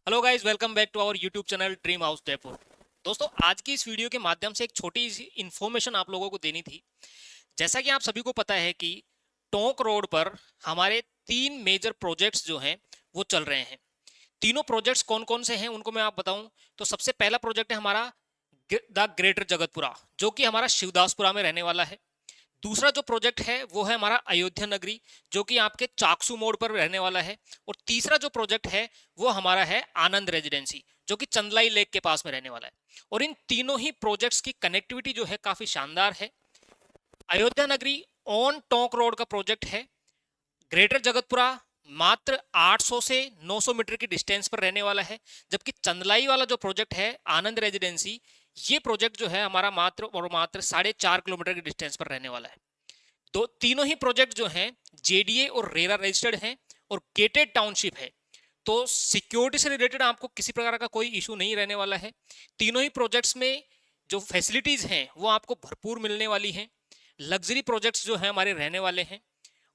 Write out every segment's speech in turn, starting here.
Hello guys, welcome back to our YouTube channel dream house Jaipur. दोस्तों, आज की इस वीडियो के माध्यम से एक छोटी सी इन्फॉर्मेशन आप लोगों को देनी थी। जैसा कि आप सभी को पता है कि टोंक रोड पर हमारे 3 मेजर प्रोजेक्ट्स जो हैं वो चल रहे हैं। तीनों प्रोजेक्ट्स कौन कौन से हैं उनको मैं आप बताऊं तो सबसे पहला प्रोजेक्ट है हमारा द ग्रेटर जगतपुरा, जो कि हमारा शिवदासपुरा में रहने वाला है। दूसरा जो प्रोजेक्ट है वो है हमारा अयोध्या नगरी, जो कि आपके चाकसू मोड़ पर रहने वाला है। और तीसरा जो प्रोजेक्ट है वो हमारा है आनंद रेजिडेंसी, जो कि चंदलाई लेक के पास में रहने वाला है। और इन तीनों ही प्रोजेक्ट्स की कनेक्टिविटी जो है काफी शानदार है। अयोध्या नगरी ऑन टोंक रोड का प्रोजेक्ट है। ग्रेटर जगतपुरा मात्र 800 से 900 मीटर की डिस्टेंस पर रहने वाला है। जबकि चंदलाई वाला जो प्रोजेक्ट है आनंद रेजिडेंसी, ये प्रोजेक्ट जो है हमारा मात्र और मात्र 4.5 किलोमीटर की डिस्टेंस पर रहने वाला है। तो तीनों ही प्रोजेक्ट जो हैं जेडीए और रेरा रजिस्टर्ड हैं और गेटेड टाउनशिप है। तो सिक्योरिटी से रिलेटेड आपको किसी प्रकार का कोई इशू नहीं रहने वाला है। तीनों ही प्रोजेक्ट्स में जो फैसिलिटीज हैं वो आपको भरपूर मिलने वाली हैं। लग्जरी प्रोजेक्ट्स जो हैं हमारे रहने वाले हैं।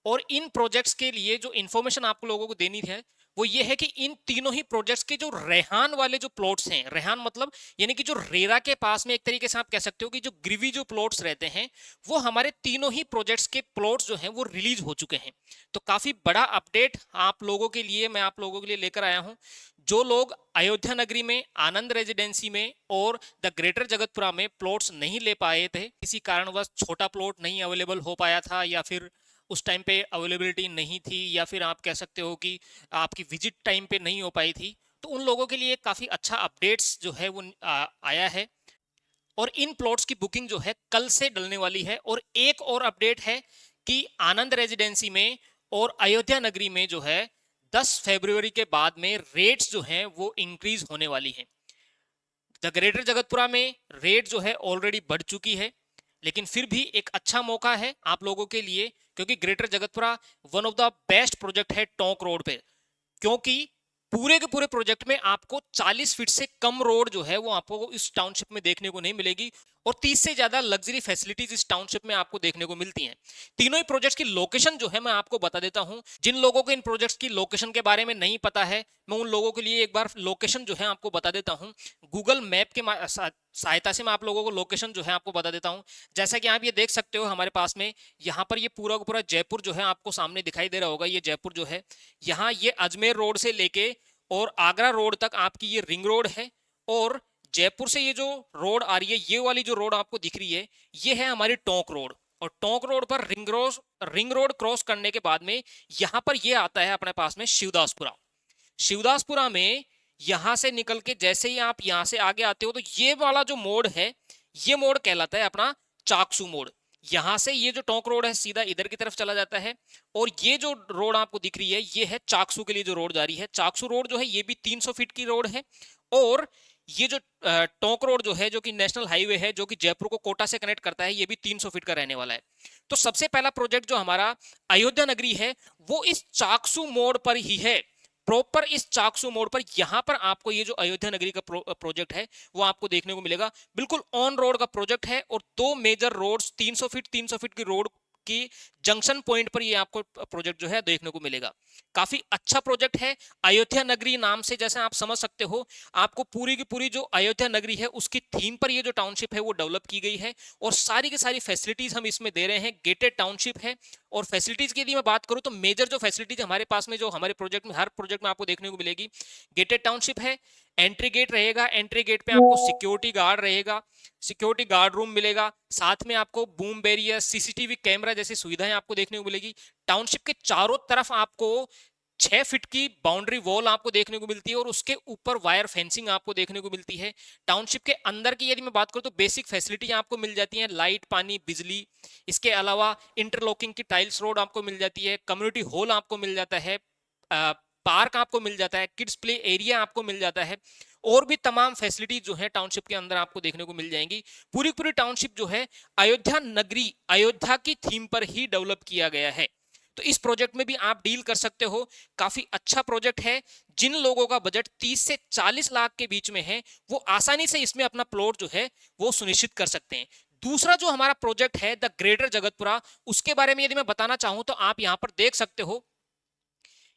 और इन प्रोजेक्ट्स के लिए जो इन्फॉर्मेशन आप लोगों को देनी है वो ये है कि इन तीनों ही प्रोजेक्ट्स के जो रेहान वाले जो प्लॉट्स हैं, रेहान मतलब यानी कि जो रेरा के पास में एक तरीके से आप कह सकते हो कि जो ग्रीवी जो प्लॉट्स रहते हैं, वो हमारे तीनों ही प्रोजेक्ट्स के प्लॉट्स जो हैं वो रिलीज हो चुके हैं। तो काफी बड़ा अपडेट आप लोगों के लिए मैं आप लोगों के लिए लेकर आया हूं। जो लोग अयोध्या नगरी में, आनंद रेजिडेंसी में और द ग्रेटर जगतपुरा में प्लॉट्स नहीं ले पाए थे, किसी कारणवश छोटा प्लॉट नहीं अवेलेबल हो पाया था, या फिर उस टाइम पे अवेलेबिलिटी नहीं थी, या फिर आप कह सकते हो कि आपकी विजिट टाइम पे नहीं हो पाई थी, तो उन लोगों के लिए काफ़ी अच्छा अपडेट्स जो है वो आया है। और इन प्लॉट्स की बुकिंग जो है कल से डलने वाली है। और एक और अपडेट है कि आनंद रेजिडेंसी में और अयोध्या नगरी में जो है 10 फरवरी के बाद में रेट्स जो हैं वो इंक्रीज होने वाली हैं। द ग्रेटर जगतपुरा में रेट जो है ऑलरेडी बढ़ चुकी है, लेकिन फिर भी एक अच्छा मौका है आप लोगों के लिए, क्योंकि greater Jagatpura one of the best project है टोंक रोड पे। क्योंकि पूरे के पूरे प्रोजेक्ट में आपको 40 फीट से कम रोड जो है वो आपको इस टाउनशिप में देखने को नहीं मिलेगी। और 30 से ज्यादा लग्जरी फैसिलिटीज इस टाउनशिप में आपको देखने को मिलती हैं। तीनों ही प्रोजेक्ट्स की लोकेशन जो है मैं आपको बता देता हूं। जिन लोगों को इन प्रोजेक्ट्स की लोकेशन के बारे में नहीं पता है, मैं उन लोगों के लिए एक बार लोकेशन जो है आपको बता देता हूं। गूगल मैप के सहायता से मैं आप लोगों को लोकेशन जो है आपको बता देता हूं। जैसा कि आप ये देख सकते हो हमारे पास में, यहाँ पर ये पूरा का पूरा जयपुर जो है आपको सामने दिखाई दे रहा होगा। ये जयपुर जो है, यहाँ ये अजमेर रोड से लेके और आगरा रोड तक आपकी ये रिंग रोड है। और जयपुर से ये जो रोड आ रही है, ये वाली जो रोड आपको दिख रही है, ये है हमारी टोंक रोड। और टोंक रोड पर रिंग रोड क्रॉस करने के बाद में यहाँ पर ये आता है अपने पास में शिवदासपुरा। शिवदासपुरा में यहां से निकल के जैसे ही आप यहां से आगे आते हो तो ये वाला जो मोड़ है, ये मोड़ कहलाता है अपना चाकसू मोड़। यहां से ये जो टोंक रोड है सीधा इधर की तरफ चला जाता है। और ये जो रोड आपको दिख रही है, ये है चाकसू के लिए जो रोड जा रही है। चाकसू रोड जो है ये भी 300 फीट की रोड है। और ये जो टोंक रोड जो है, जो कि नेशनल हाईवे है, जो कि जयपुर को कोटा से कनेक्ट करता है, ये भी 300 फीट का रहने वाला है। तो सबसे पहला प्रोजेक्ट जो हमारा अयोध्या नगरी है वो इस चाकसू मोड़ पर ही है। प्रॉपर इस चाकसू मोड़ पर यहां पर आपको ये जो अयोध्या नगरी का प्रोजेक्ट है वो आपको देखने को मिलेगा। बिल्कुल ऑन रोड का प्रोजेक्ट है। और दो मेजर रोड्स 300 फीट की रोड की जंक्शन पॉइंट पर ये आपको प्रोजेक्ट जो है देखने को मिलेगा। काफी अच्छा प्रोजेक्ट है। अयोध्या नगरी नाम से जैसे आप समझ सकते हो, आपको पूरी की पूरी जो अयोध्या नगरी है उसकी थीम पर ये जो टाउनशिप है वो डेवलप की गई है। और सारी की सारी फैसिलिटीज हम इसमें दे रहे हैं। गेटेड टाउनशिप है। और फैसिलिटीज की यदि मैं बात करूं तो मेजर जो फैसिलिटीज हमारे पास में, जो हमारे प्रोजेक्ट में, हर प्रोजेक्ट में आपको देखने को मिलेगी, गेटेड टाउनशिप है। एंट्री गेट रहेगा, एंट्री गेट पे आपको सिक्योरिटी गार्ड रहेगा, सिक्योरिटी गार्ड रूम मिलेगा। साथ में आपको बूम बैरियर, सीसीटीवी कैमरा जैसी सुविधाएं आपको देखने को मिलेगी। टाउनशिप के चारों तरफ आपको 6 फीट की बाउंड्री वॉल आपको देखने को मिलती है। और उसके ऊपर वायर फेंसिंग आपको देखने को मिलती है। टाउनशिप के अंदर की यदि मैं बात करूं तो बेसिक फैसिलिटी आपको मिल जाती है, लाइट, पानी, बिजली। इसके अलावा इंटरलॉकिंग की टाइल्स रोड आपको मिल जाती है, कम्युनिटी हॉल आपको मिल जाता है, पार्क आपको मिल जाता है, किड्स प्ले एरिया आपको मिल जाता है। और भी तमाम फैसिलिटीज जो है टाउनशिप के अंदर आपको देखने को मिल जाएंगी। पूरी पूरी टाउनशिप जो है अयोध्या नगरी, अयोध्या की थीम पर ही डेवलप किया गया है। तो इस प्रोजेक्ट में भी आप डील कर सकते हो। काफी अच्छा प्रोजेक्ट है। जिन लोगों का बजट 30 से 40 लाख के बीच में है, वो आसानी से इसमें अपना प्लॉट जो है वो सुनिश्चित कर सकते हैं। दूसरा जो हमारा प्रोजेक्ट है द ग्रेटर जगतपुरा, उसके बारे में यदि मैं बताना चाहूं तो आप यहां पर देख सकते हो,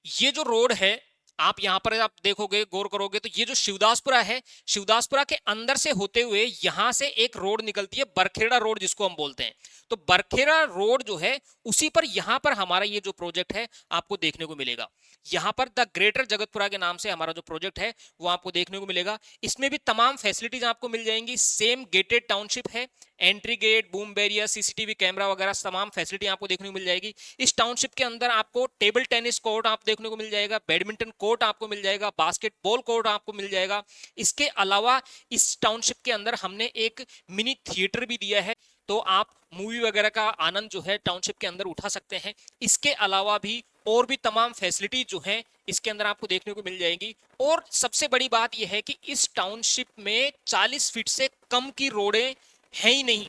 ये जो रोड है आप यहाँ पर आप देखोगे, गौर करोगे तो ये जो शिवदासपुरा है, शिवदासपुरा के अंदर से होते हुए यहाँ से एक रोड निकलती है, बरखेड़ा रोड जिसको हम बोलते हैं। तो बरखेड़ा रोड जो है उसी पर यहाँ पर हमारा ये जो प्रोजेक्ट है आपको देखने को मिलेगा। यहाँ पर द ग्रेटर जगतपुरा के नाम से हमारा जो प्रोजेक्ट है वो आपको देखने को मिलेगा। इसमें भी तमाम फैसिलिटीज आपको मिल जाएंगी। सेम गेटेड टाउनशिप है, entry gate, boom barrier, CCTV camera वगैरह तमाम फैसिलिटी आपको देखने को मिल जाएगी। इस टाउनशिप के अंदर आपको टेबल टेनिस कोर्ट आप देखने को मिल जाएगा, बैडमिंटन कोर्ट आपको मिल जाएगा, बास्केटबॉल कोर्ट आपको मिल जाएगा। इसके अलावा इस टाउनशिप के अंदर हमने एक मिनी थिएटर भी दिया है, तो आप मूवी वगैरह का आनंद जो है टाउनशिप के अंदर उठा सकते हैं। इसके अलावा भी और भी तमाम फैसिलिटी जो है इसके अंदर आपको देखने को मिल जाएंगी। और सबसे बड़ी बात यह है कि इस टाउनशिप में 40 फीट से कम की रोडें है ही नहीं।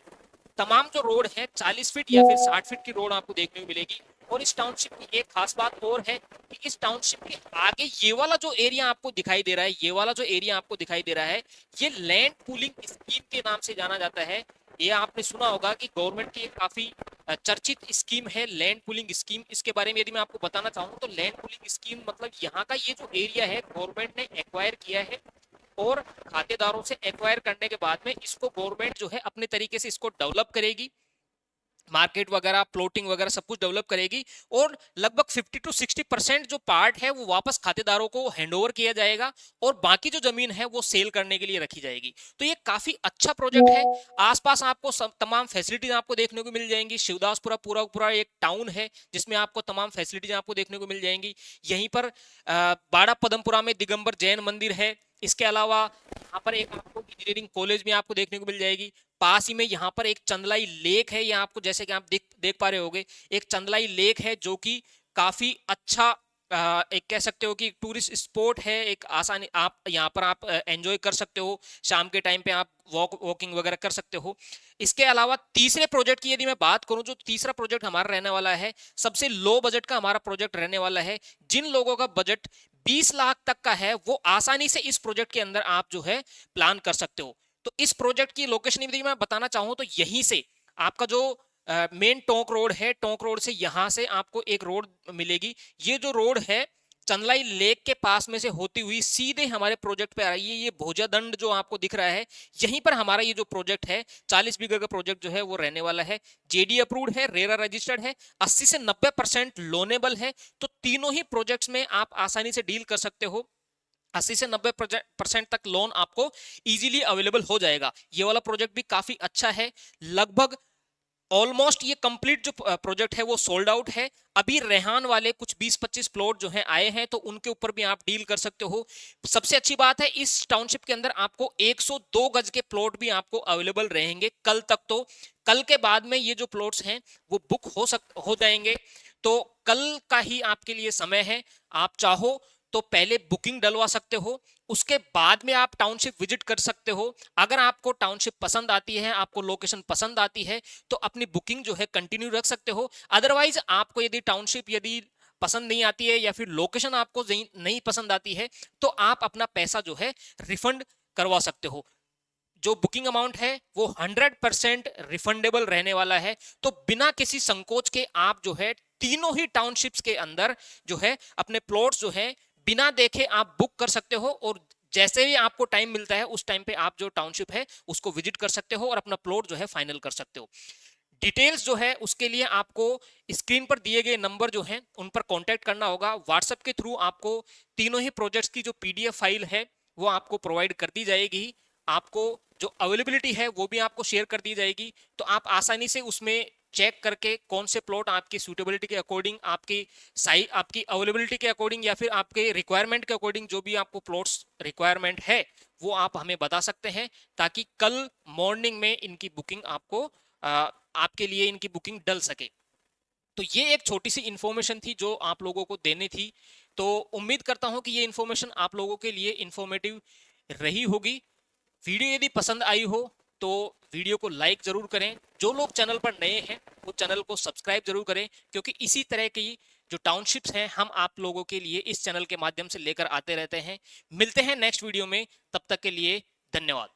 तमाम जो रोड है 40 फीट या फिर 60 फीट की रोड आपको देखने को मिलेगी। और इस टाउनशिप की एक खास बात और है कि इस टाउनशिप के आगे ये वाला जो एरिया आपको दिखाई दे रहा है, ये वाला जो एरिया आपको दिखाई दे रहा है, ये लैंड पूलिंग स्कीम के नाम से जाना जाता है। ये आपने सुना होगा कि गवर्नमेंट की एक काफी चर्चित स्कीम है लैंड पूलिंग स्कीम। इसके बारे में यदि मैं आपको बताना चाहूँ तो लैंड पूलिंग स्कीम मतलब यहाँ का ये जो एरिया है गवर्नमेंट ने एक्वायर किया है, और खातेदारों से एक्वायर करने के बाद में इसको गवर्नमेंट जो है अपने तरीके से इसको डेवलप करेगी, मार्केट वगैरह, प्लॉटिंग वगैरह सब कुछ डेवलप करेगी, और लगभग 50 to 60% जो पार्ट है वो वापस खातेदारों को हैंडओवर किया जाएगा, और बाकी जो जमीन है वो सेल करने के लिए रखी जाएगी। तो ये काफी अच्छा प्रोजेक्ट है। आसपास आपको तमाम फैसिलिटीज आपको देखने को मिल जाएंगी। शिवदासपुरा पूरा पूरा एक टाउन है जिसमें आपको तमाम फैसिलिटीज आपको देखने को मिल जाएंगी। यहीं पर बाड़ा पदमपुरा में दिगंबर जैन मंदिर है। इसके अलावा यहाँ पर एक आपको इंजीनियरिंग कॉलेज भी आपको देखने को मिल जाएगी। पास ही में यहाँ पर एक चंदलाई लेक है, यहाँ आपको जैसे कि आप देख पा रहे होगे, एक चंदलाई लेक है जो कि काफी अच्छा एक कह सकते हो कि टूरिस्ट स्पॉट है। एक आसानी आप यहाँ पर आप एंजॉय कर सकते हो, शाम के टाइम पे आप वॉकिंग वगैरह कर सकते हो। इसके अलावा तीसरे प्रोजेक्ट की यदि मैं बात करूं, जो तीसरा प्रोजेक्ट हमारा रहने वाला है, सबसे लो बजट का हमारा प्रोजेक्ट रहने वाला है। जिन लोगों का बजट 20 लाख तक का है वो आसानी से इस प्रोजेक्ट के अंदर आप जो है प्लान कर सकते हो। तो इस प्रोजेक्ट की लोकेशन यदि मैं बताना चाहूं तो यहीं से आपका जो मेन टोंक रोड है, टोंक रोड से यहां से आपको एक रोड मिलेगी। ये जो रोड है चंदलाई लेक के पास में से होती हुई सीधे हमारे प्रोजेक्ट पे आ रही है। ये भोजादंड जो आपको दिख रहा है, यहीं पर हमारा ये जो प्रोजेक्ट है 40 बीघा का प्रोजेक्ट जो है वो रहने वाला है। जेडी अप्रूव्ड है, रेरा रजिस्टर्ड है, 80 से 90% लोनेबल है। तो तीनों ही प्रोजेक्ट्स में आप आसानी से डील कर सकते हो। 80 से 90% तक लोन आपको इजीली अवेलेबल हो जाएगा। ये वाला प्रोजेक्ट भी काफी अच्छा है। लगभग ऑलमोस्ट ये कंप्लीट जो प्रोजेक्ट है वो सोल्ड आउट है। अभी रेहान वाले कुछ 20-25 प्लॉट जो है आए हैं, तो उनके ऊपर भी आप डील कर सकते हो। सबसे अच्छी बात है इस टाउनशिप के अंदर आपको 102 गज के प्लॉट भी आपको अवेलेबल रहेंगे कल तक। तो कल के बाद में ये जो प्लॉट्स हैं वो बुक हो जाएंगे। तो कल का ही आपके लिए समय है। आप चाहो तो पहले बुकिंग डलवा सकते हो, उसके बाद में आप टाउनशिप विजिट कर सकते हो। अगर आपको टाउनशिप पसंद आती है, आपको लोकेशन पसंद आती है, तो अपनी बुकिंग जो है कंटिन्यू रख सकते हो। अदरवाइज आपको यदि टाउनशिप यदि पसंद नहीं आती है या फिर लोकेशन आपको नहीं पसंद आती है, तो आप अपना पैसा जो है रिफंड करवा सकते हो। जो बुकिंग अमाउंट है वो 100% रिफंडेबल रहने वाला है। तो बिना किसी संकोच के आप जो है तीनों ही टाउनशिप्स के अंदर जो है अपने प्लॉट्स जो है बिना देखे आप बुक कर सकते हो, और जैसे ही आपको टाइम मिलता है उस टाइम पे आप जो टाउनशिप है उसको विजिट कर सकते हो और अपना प्लॉट जो है फाइनल कर सकते हो। डिटेल्स जो है उसके लिए आपको स्क्रीन पर दिए गए नंबर जो हैं उन पर कांटेक्ट करना होगा। व्हाट्सएप के थ्रू आपको तीनों ही प्रोजेक्ट्स की जो पीडीएफ फाइल है वो आपको प्रोवाइड कर दी जाएगी। आपको जो अवेलेबिलिटी है वो भी आपको शेयर कर दी जाएगी। तो आप आसानी से उसमें चेक करके कौन से प्लॉट आपकी सूटेबिलिटी के अकॉर्डिंग, आपकी साइज, आपकी अवेलेबिलिटी के अकॉर्डिंग या फिर आपके रिक्वायरमेंट के अकॉर्डिंग जो भी आपको प्लॉट्स रिक्वायरमेंट है वो आप हमें बता सकते हैं, ताकि कल मॉर्निंग में इनकी बुकिंग आपको आपके लिए इनकी बुकिंग डल सके। तो ये एक छोटी सी इंफॉर्मेशन थी जो आप लोगों को देनी थी। तो उम्मीद करता हूं कि ये इंफॉर्मेशन आप लोगों के लिए इंफॉर्मेटिव रही होगी। वीडियो यदि पसंद आई हो तो वीडियो को लाइक जरूर करें। जो लोग चैनल पर नए हैं वो चैनल को सब्सक्राइब जरूर करें, क्योंकि इसी तरह की जो टाउनशिप्स हैं हम आप लोगों के लिए इस चैनल के माध्यम से लेकर आते रहते हैं। मिलते हैं नेक्स्ट वीडियो में, तब तक के लिए धन्यवाद।